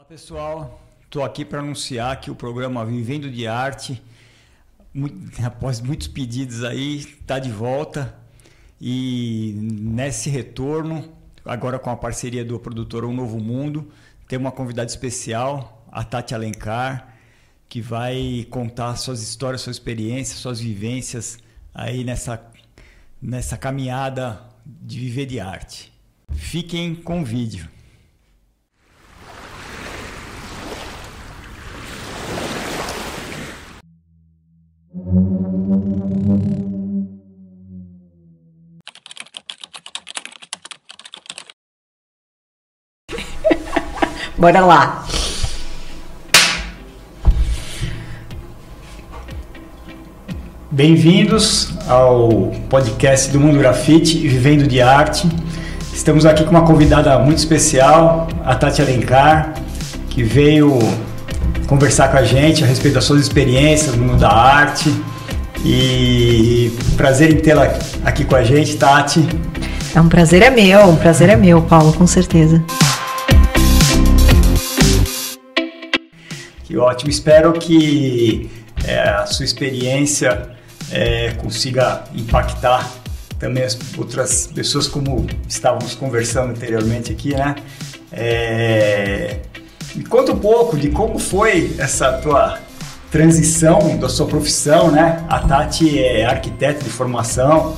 Olá pessoal, estou aqui para anunciar que o programa Vivendo de Arte, após muitos pedidos aí, está de volta. E nesse retorno, agora com a parceria do produtor Um Novo Mundo, tem uma convidada especial, a Tati Alencar, que vai contar suas histórias, suas experiências, suas vivências aí nessa caminhada de viver de arte. Fiquem com o vídeo. Bora lá. Bem-vindos ao podcast do Mundo Grafite, Vivendo de Arte. Estamos aqui com uma convidada muito especial, a Tati Alencar, que veio conversar com a gente a respeito das suas experiências no mundo da arte. E prazer em tê-la aqui com a gente, Tati. Um prazer é meu, Paulo, com certeza. Que ótimo, espero que a sua experiência consiga impactar também as outras pessoas, como estávamos conversando anteriormente aqui, né? Me conta um pouco de como foi essa tua transição da sua profissão, né? A Tati é arquiteta de formação,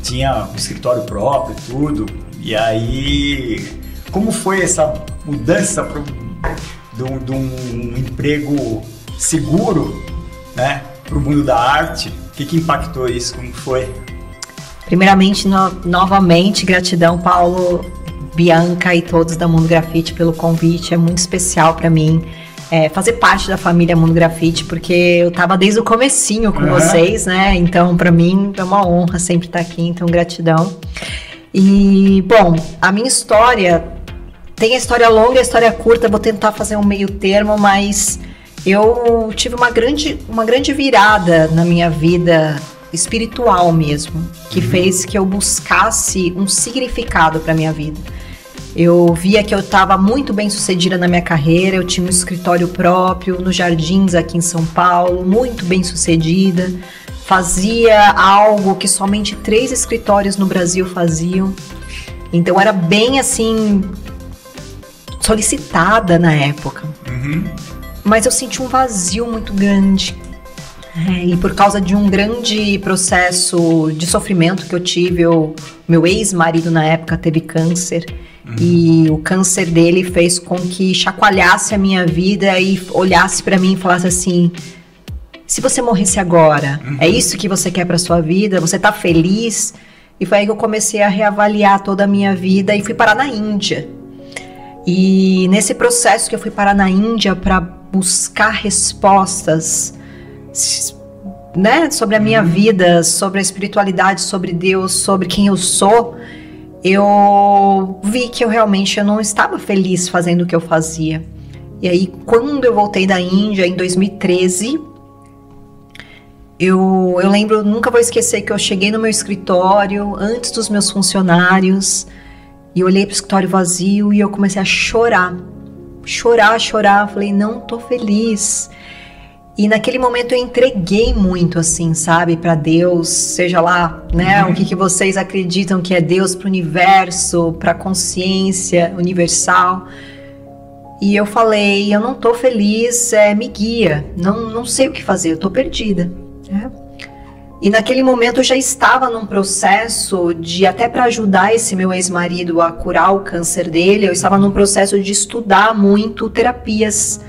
tinha um escritório próprio e tudo, e aí como foi essa mudança de um emprego seguro, né, para o mundo da arte? O que impactou isso? Como foi? Primeiramente, novamente, gratidão, Paulo, Bianca e todos da Mundo Grafite pelo convite. É muito especial para mim fazer parte da família Mundo Grafite, porque eu estava desde o comecinho com vocês, né? Então, para mim, é uma honra sempre estar aqui, então gratidão. E, bom, a minha história tem a história longa e a história curta, vou tentar fazer um meio termo, mas eu tive uma grande virada na minha vida espiritual mesmo, que fez que eu buscasse um significado para minha vida. Eu via que eu estava muito bem sucedida na minha carreira, eu tinha um escritório próprio nos Jardins aqui em São Paulo, muito bem sucedida, fazia algo que somente 3 escritórios no Brasil faziam, então era bem assim solicitada na época. Mas eu senti um vazio muito grande. E por causa de um grande processo de sofrimento que eu tive, meu ex-marido na época teve câncer. E o câncer dele fez com que chacoalhasse a minha vida e olhasse pra mim e falasse assim: se você morresse agora, é isso que você quer pra sua vida? Você tá feliz? E foi aí que eu comecei a reavaliar toda a minha vida e fui parar na Índia. E nesse processo que eu fui parar na Índia para buscar respostas, né, sobre a minha vida, sobre a espiritualidade, sobre Deus, sobre quem eu sou, eu vi que eu não estava feliz fazendo o que eu fazia. E aí, quando eu voltei da Índia, em 2013, eu lembro, nunca vou esquecer que eu cheguei no meu escritório, antes dos meus funcionários, e eu olhei pro escritório vazio e eu comecei a chorar. Falei, não tô feliz. E naquele momento eu entreguei muito, assim, sabe, pra Deus, seja lá, né, o que vocês acreditam que é Deus, pro universo, pra consciência universal. E eu falei, eu não tô feliz, me guia, não sei o que fazer, eu tô perdida, né? E naquele momento eu já estava num processo de, até para ajudar esse meu ex-marido a curar o câncer dele, eu estava num processo de estudar muito terapias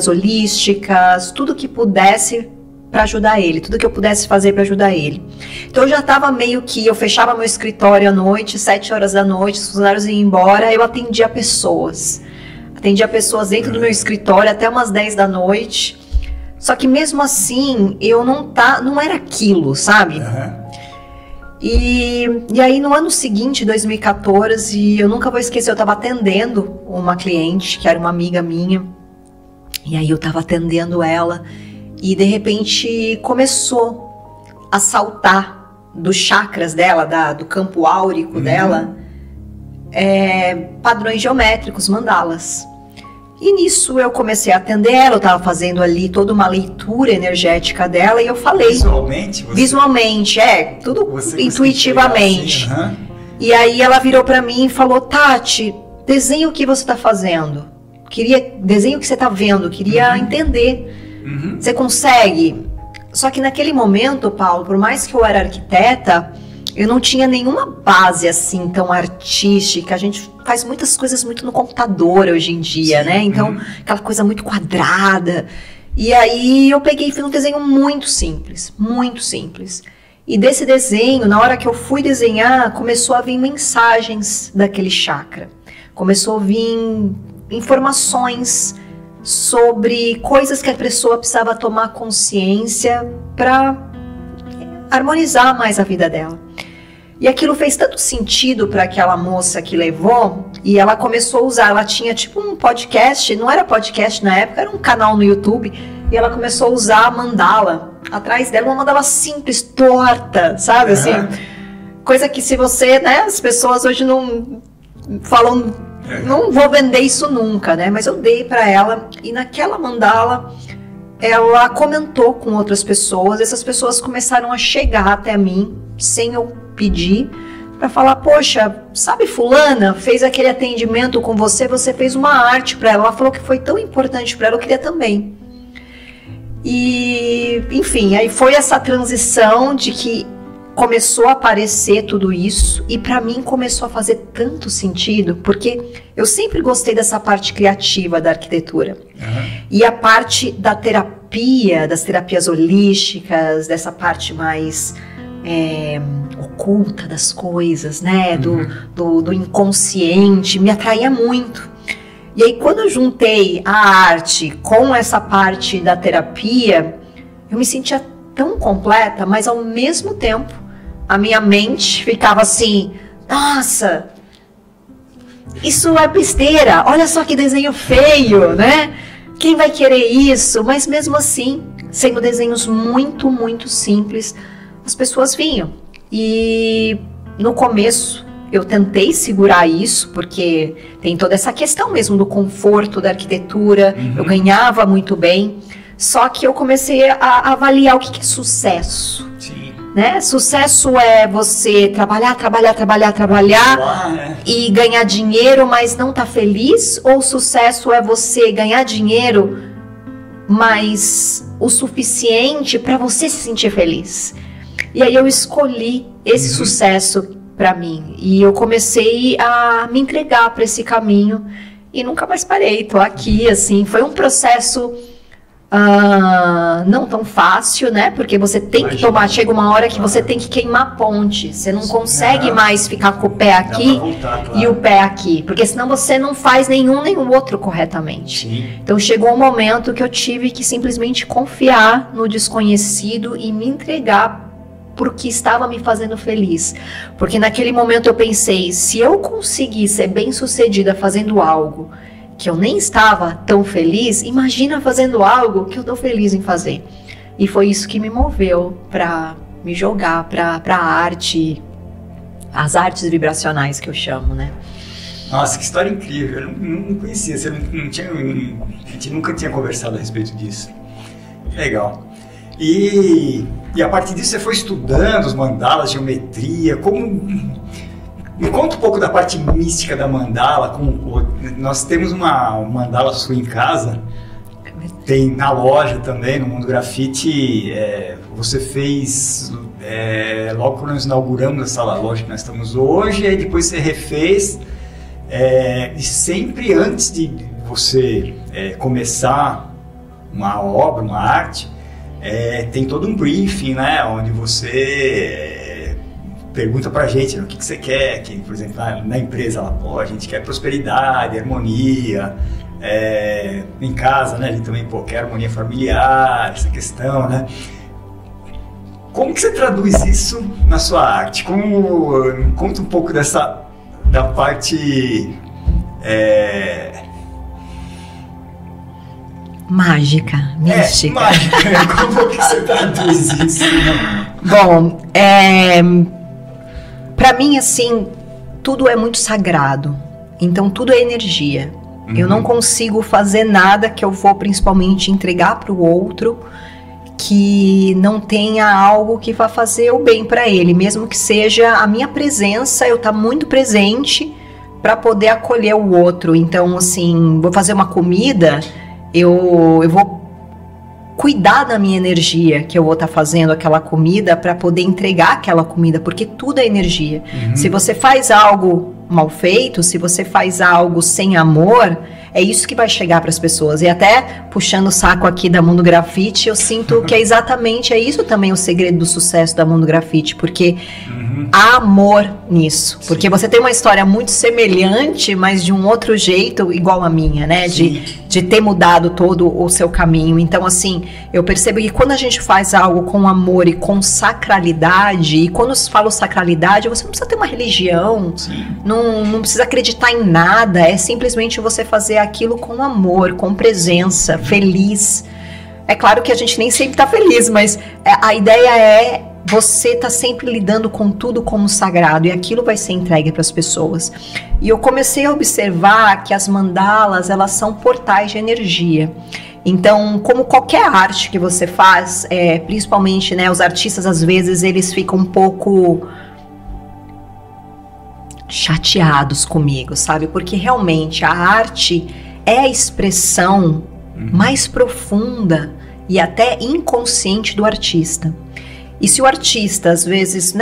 holísticas, tudo que pudesse para ajudar ele, tudo que eu pudesse fazer para ajudar ele. Então eu já estava meio que, eu fechava meu escritório à noite, 7 horas da noite, os funcionários iam embora, eu atendia pessoas dentro do meu escritório até umas 10 da noite. Só que mesmo assim, eu não era aquilo, sabe? E aí no ano seguinte, 2014, eu nunca vou esquecer, eu tava atendendo uma cliente, que era uma amiga minha, e aí eu tava atendendo ela, e de repente começou a saltar dos chakras dela, do campo áurico dela, padrões geométricos, mandalas. E nisso eu comecei a atender ela, eu estava fazendo ali toda uma leitura energética dela e eu falei... Visualmente? Visualmente, tudo intuitivamente. Assim, E aí ela virou para mim e falou, Tati, desenha o que você está fazendo. Desenha o que você está vendo, queria entender. Você consegue? Só que naquele momento, Paulo, por mais que eu era arquiteta, eu não tinha nenhuma base assim tão artística. A gente faz muitas coisas muito no computador hoje em dia, né? Então, aquela coisa muito quadrada. E aí eu peguei e fiz um desenho muito simples, muito simples. E desse desenho, na hora que eu fui desenhar, começou a vir mensagens daquele chakra. Começou a vir informações sobre coisas que a pessoa precisava tomar consciência para harmonizar mais a vida dela. E aquilo fez tanto sentido para aquela moça que levou, e ela começou a usar, ela tinha tipo um podcast, não era podcast na época, era um canal no YouTube, e ela começou a usar a mandala atrás dela, uma mandala simples, torta, sabe, assim, coisa que se você, né, as pessoas hoje não falam, não vou vender isso nunca, né, mas eu dei para ela, e naquela mandala ela comentou com outras pessoas, essas pessoas começaram a chegar até mim, sem eu pedir, para falar, poxa, sabe fulana, fez aquele atendimento com você, você fez uma arte para ela, ela falou que foi tão importante para ela, eu queria também. E, enfim, aí foi essa transição de que começou a aparecer tudo isso, e para mim começou a fazer tanto sentido, porque eu sempre gostei dessa parte criativa da arquitetura, e a parte da terapia, das terapias holísticas, dessa parte mais oculta das coisas, né, do inconsciente, me atraía muito. E aí quando eu juntei a arte com essa parte da terapia, eu me sentia tão completa, mas ao mesmo tempo a minha mente ficava assim, nossa, isso é besteira, olha só que desenho feio, né? Quem vai querer isso? Mas mesmo assim, sendo desenhos muito, muito simples, as pessoas vinham. E no começo eu tentei segurar isso, porque tem toda essa questão mesmo do conforto da arquitetura, eu ganhava muito bem, só que eu comecei a avaliar o que é sucesso. Né? Sucesso é você trabalhar e ganhar dinheiro, mas não tá feliz? Ou sucesso é você ganhar dinheiro, mas o suficiente para você se sentir feliz? E aí eu escolhi esse sucesso para mim, e eu comecei a me entregar para esse caminho e nunca mais parei, tô aqui, assim, foi um processo não tão fácil, né? Porque você tem que tomar, chega uma hora que você tem que queimar a ponte, você não consegue mais ficar com o pé aqui e o pé aqui, porque senão você não faz nenhum nem o outro corretamente. Então chegou um momento que eu tive que simplesmente confiar no desconhecido e me entregar porque estava me fazendo feliz, porque naquele momento eu pensei, se eu conseguir ser bem sucedida fazendo algo que eu nem estava tão feliz, imagina fazendo algo que eu estou feliz em fazer. E foi isso que me moveu para me jogar para a arte, as artes vibracionais que eu chamo, né? Nossa, que história incrível, eu não conhecia, você não tinha, a gente nunca tinha conversado a respeito disso. Legal. E a partir disso você foi estudando os mandalas, geometria, como... Me conta um pouco da parte mística da mandala. Nós temos uma mandala sua em casa, tem na loja também, no Mundo Grafite. Você fez, logo quando nós inauguramos essa loja que nós estamos hoje, aí depois você refez. E sempre antes de você começar uma obra, uma arte, tem todo um briefing, né, onde você... pergunta pra gente, o que você quer, que, por exemplo, na empresa, a gente quer prosperidade, harmonia, em casa, né, a gente também, quer harmonia familiar, essa questão, né. Como que você traduz isso na sua arte? Conta um pouco da parte... mágica, mística. Mágica, como que você traduz isso? Bom, para mim, assim, tudo é muito sagrado. Então tudo é energia. Eu não consigo fazer nada que eu vou principalmente entregar para o outro que não tenha algo que vá fazer o bem para ele, mesmo que seja a minha presença, eu estar muito presente para poder acolher o outro. Então, assim, vou fazer uma comida, eu vou cuidar da minha energia que eu vou estar fazendo aquela comida para poder entregar aquela comida, porque tudo é energia. Se você faz algo mal feito, se você faz algo sem amor, é isso que vai chegar para as pessoas. E até puxando o saco aqui da Mundo Grafite, eu sinto que é isso também o segredo do sucesso da Mundo Grafite, porque há amor nisso. Porque você tem uma história muito semelhante, mas de um outro jeito, igual a minha, né? De ter mudado todo o seu caminho. Então, assim, eu percebo que quando a gente faz algo com amor e com sacralidade, e quando eu falo sacralidade, você não precisa ter uma religião, não precisa acreditar em nada, é simplesmente você fazer aquilo com amor, com presença, feliz. É claro que a gente nem sempre tá feliz, mas a ideia é você tá sempre lidando com tudo como sagrado, e aquilo vai ser entregue para as pessoas. E eu comecei a observar que as mandalas, elas são portais de energia. Então, como qualquer arte que você faz, principalmente, né, os artistas às vezes eles ficam um pouco chateados comigo, sabe? Porque realmente a arte é a expressão mais profunda e até inconsciente do artista. E se o artista, às vezes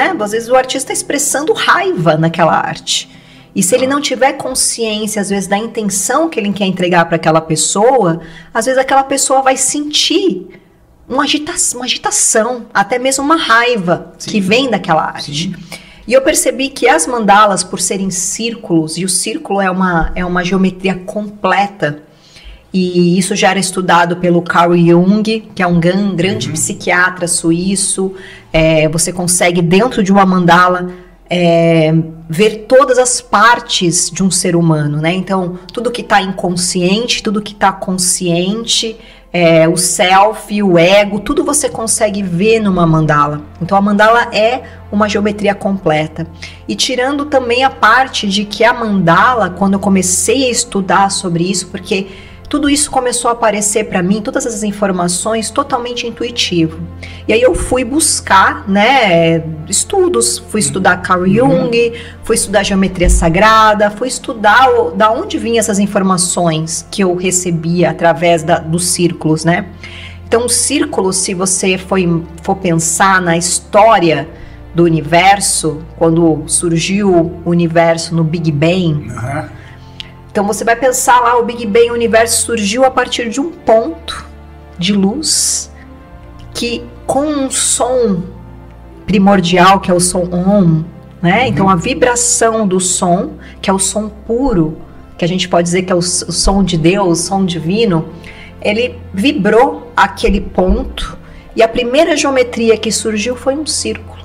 o artista está expressando raiva naquela arte. E se ele não tiver consciência, às vezes, da intenção que ele quer entregar para aquela pessoa, às vezes aquela pessoa vai sentir uma agitação, até mesmo uma raiva que vem daquela arte. E eu percebi que as mandalas, por serem círculos, e o círculo é uma geometria completa, e isso já era estudado pelo Carl Jung, que é um grande psiquiatra suíço. Você consegue, dentro de uma mandala, ver todas as partes de um ser humano, né? Então, tudo que está inconsciente, tudo que está consciente, o self, o ego, tudo você consegue ver numa mandala. Então, a mandala é uma geometria completa. E tirando também a parte de que a mandala, quando eu comecei a estudar sobre isso, porque tudo isso começou a aparecer para mim, todas essas informações, totalmente intuitivo. E aí eu fui buscar, né, estudos, fui estudar Carl Jung, fui estudar geometria sagrada, fui estudar da onde vinham essas informações que eu recebia através dos círculos, né? Então, o círculo, se você for pensar na história do universo, quando surgiu o universo no Big Bang, então você vai pensar lá, o Big Bang, o universo surgiu a partir de um ponto de luz que, com um som primordial, que é o som Om, né? Então a vibração do som, que é o som puro, que a gente pode dizer que é o som de Deus, o som divino, ele vibrou aquele ponto, e a primeira geometria que surgiu foi um círculo.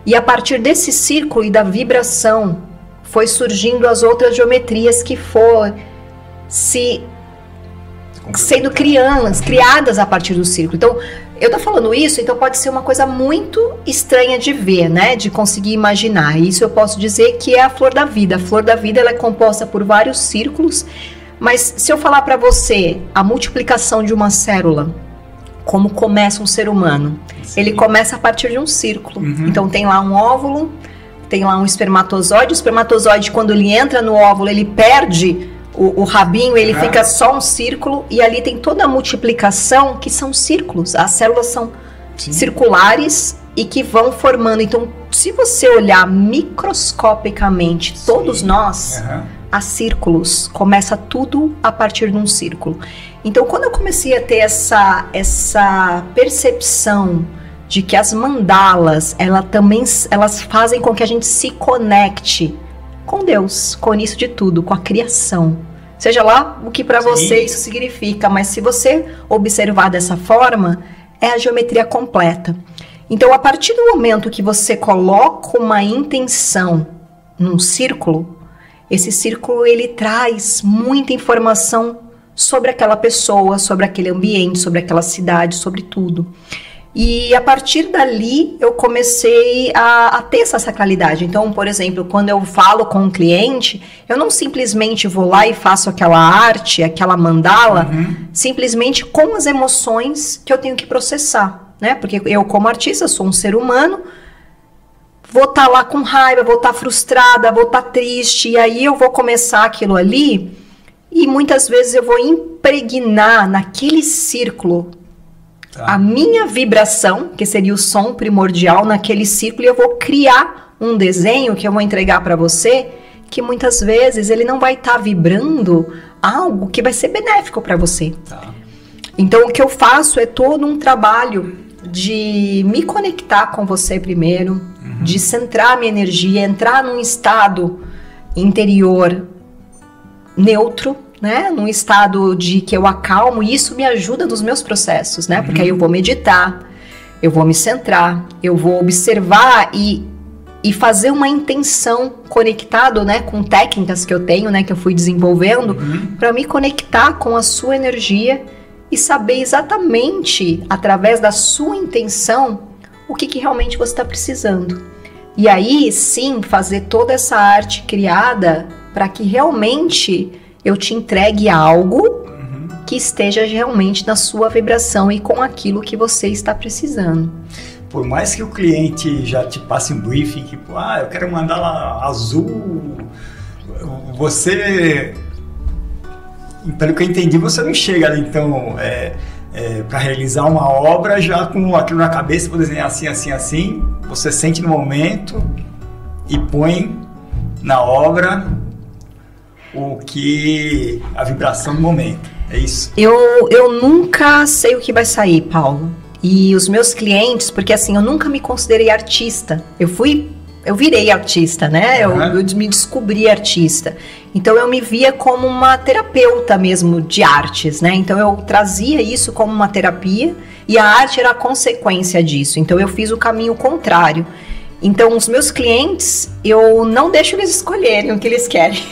E a partir desse círculo e da vibração foi surgindo as outras geometrias que foram sendo criadas a partir do círculo. Então, eu tô falando isso, então pode ser uma coisa muito estranha de ver, né? De conseguir imaginar. Isso eu posso dizer que é a flor da vida. A flor da vida, ela é composta por vários círculos, mas se eu falar para você a multiplicação de uma célula, como começa um ser humano, ele começa a partir de um círculo. Então, tem lá um óvulo, tem lá um espermatozoide. O espermatozoide, quando ele entra no óvulo, ele perde o rabinho, ele fica só um círculo, e ali tem toda a multiplicação, que são círculos. As células são circulares e que vão formando. Então, se você olhar microscopicamente, todos nós, há círculos. Começa tudo a partir de um círculo. Então, quando eu comecei a ter essa percepção de que as mandalas, elas fazem com que a gente se conecte com Deus, com o início de tudo, com a criação. Seja lá o que para você isso significa, mas se você observar dessa forma, é a geometria completa. Então, a partir do momento que você coloca uma intenção num círculo, esse círculo ele traz muita informação sobre aquela pessoa, sobre aquele ambiente, sobre aquela cidade, sobre tudo. E a partir dali eu comecei a ter essa sacralidade. Então, por exemplo, quando eu falo com um cliente, eu não simplesmente vou lá e faço aquela arte, aquela mandala, simplesmente com as emoções que eu tenho que processar, né? Porque eu, como artista, sou um ser humano, vou estar lá com raiva, vou estar frustrada, vou estar triste, e aí eu vou começar aquilo ali, e muitas vezes eu vou impregnar naquele círculo a minha vibração, que seria o som primordial naquele círculo, e eu vou criar um desenho que eu vou entregar para você, que muitas vezes ele não vai estar vibrando algo que vai ser benéfico para você. Então, o que eu faço é todo um trabalho de me conectar com você primeiro, de centrar minha energia, entrar num estado interior neutro, né, num estado de que eu acalmo, e isso me ajuda nos meus processos, né, porque aí eu vou meditar, eu vou me centrar, eu vou observar e fazer uma intenção conectado, né, com técnicas que eu tenho, né, que eu fui desenvolvendo, para me conectar com a sua energia e saber exatamente, através da sua intenção, o que realmente você está precisando. E aí, sim, fazer toda essa arte criada para que realmente eu te entregue algo que esteja realmente na sua vibração e com aquilo que você está precisando. Por mais que o cliente já te passe um briefing, tipo, eu quero mandala azul, você, pelo que eu entendi, você não chega ali, então, para realizar uma obra já com aquilo na cabeça, vou desenhar assim, assim, assim, você sente no momento e põe na obra a vibração do momento, é isso? Eu nunca sei o que vai sair, Paulo. E os meus clientes, porque assim, eu nunca me considerei artista. Eu virei artista, né? Eu me descobri artista. Então eu me via como uma terapeuta mesmo de artes, né? Então eu trazia isso como uma terapia e a arte era a consequência disso. Então eu fiz o caminho contrário. Então, os meus clientes, eu não deixo eles escolherem o que eles querem.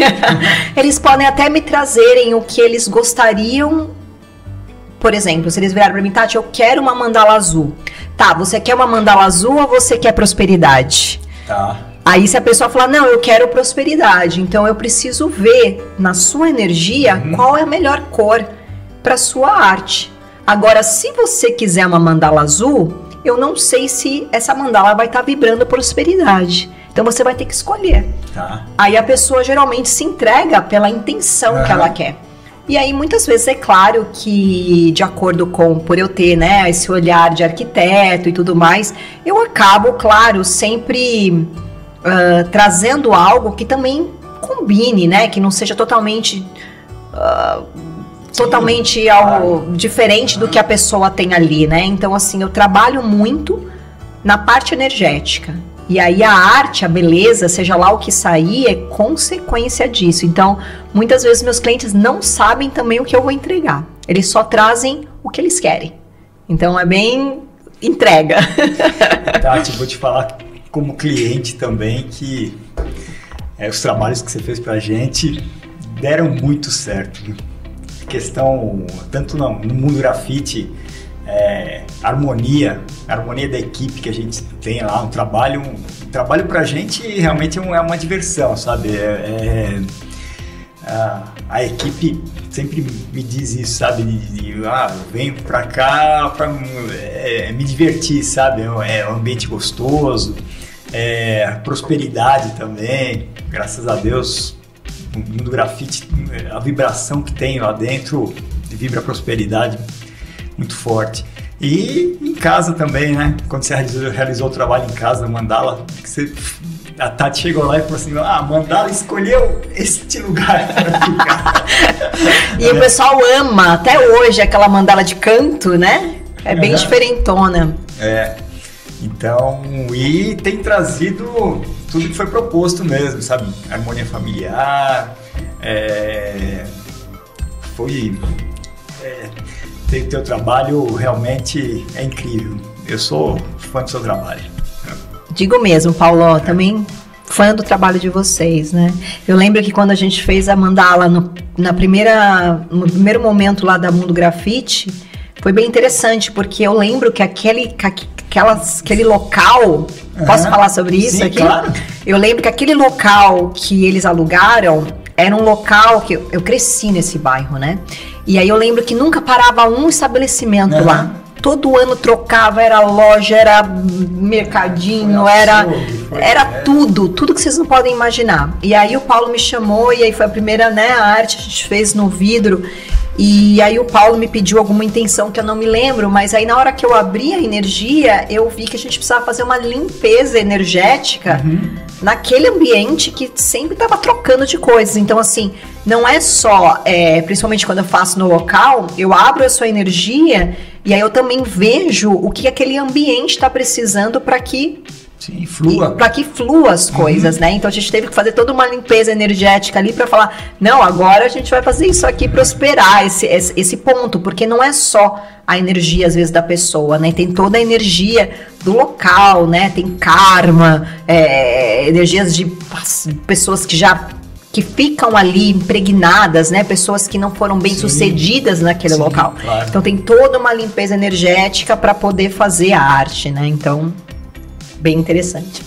Eles podem até me trazerem o que eles gostariam. Por exemplo, se eles viraram para mim, Tati, eu quero uma mandala azul. Tá, você quer uma mandala azul ou você quer prosperidade? Tá. Aí se a pessoa falar, não, eu quero prosperidade. Então, eu preciso ver na sua energia qual é a melhor cor para sua arte. Agora, se você quiser uma mandala azul, eu não sei se essa mandala vai estar vibrando prosperidade. Então você vai ter que escolher. Aí a pessoa geralmente se entrega pela intenção que ela quer. E aí muitas vezes é claro que, de acordo com, por eu ter, né, esse olhar de arquiteto e tudo mais, eu acabo, claro, sempre trazendo algo que também combine, né, que não seja totalmente algo diferente do que a pessoa tem ali, né? Então, assim, eu trabalho muito na parte energética. E aí a arte, a beleza, seja lá o que sair, é consequência disso. Então, muitas vezes meus clientes não sabem também o que eu vou entregar. Eles só trazem o que eles querem. Então, é bem entrega. Tati, vou te falar como cliente também que os trabalhos que você fez pra gente deram muito certo. Questão, tanto no mundo grafite, harmonia da equipe que a gente tem lá, um trabalho pra gente realmente é uma diversão, sabe? A equipe sempre me diz isso, sabe? Eu venho pra cá pra me divertir, sabe? É um ambiente gostoso, prosperidade também, graças a Deus. O mundo grafite, a vibração que tem lá dentro vibra prosperidade muito forte. E em casa também, né? Quando você realizou o trabalho em casa, mandala, a Tati chegou lá e falou assim, mandala escolheu este lugar para ficar. E o pessoal ama, até hoje, aquela mandala de canto, né? É bem diferentona. Então, e tem trazido tudo que foi proposto mesmo, sabe? Harmonia familiar, teu trabalho realmente é incrível. Eu sou fã do seu trabalho. Digo mesmo, Paulo, também fã do trabalho de vocês, né? Eu lembro que quando a gente fez a mandala no primeiro momento lá da Mundo Grafite, Foi bem interessante, porque eu lembro que aquele local... Posso falar sobre isso? Sim, aqui? Claro. Eu lembro que aquele local que eles alugaram era um local que eu cresci nesse bairro, né? E aí eu lembro que nunca parava um estabelecimento lá. Todo ano trocava, era loja, era mercadinho, era tudo que vocês não podem imaginar. E aí o Paulo me chamou, e aí foi a primeira, né, arte que a gente fez no vidro. E aí o Paulo me pediu alguma intenção que eu não me lembro, mas aí na hora que eu abri a energia, eu vi que a gente precisava fazer uma limpeza energética naquele ambiente que sempre estava trocando de coisas. Então, assim, não é só, principalmente quando eu faço no local, eu abro a sua energia e aí eu também vejo o que aquele ambiente está precisando para que... Sim, flua. Para que flua as coisas, né? Então a gente teve que fazer toda uma limpeza energética ali para falar, não, agora a gente vai fazer isso aqui prosperar, esse ponto, porque não é só a energia, às vezes, da pessoa, né? Tem toda a energia do local, né? Tem karma, energias de pessoas que ficam ali impregnadas, né? Pessoas que não foram bem sucedidas naquele local. Claro. Então tem toda uma limpeza energética para poder fazer a arte, né? Então... bem interessante.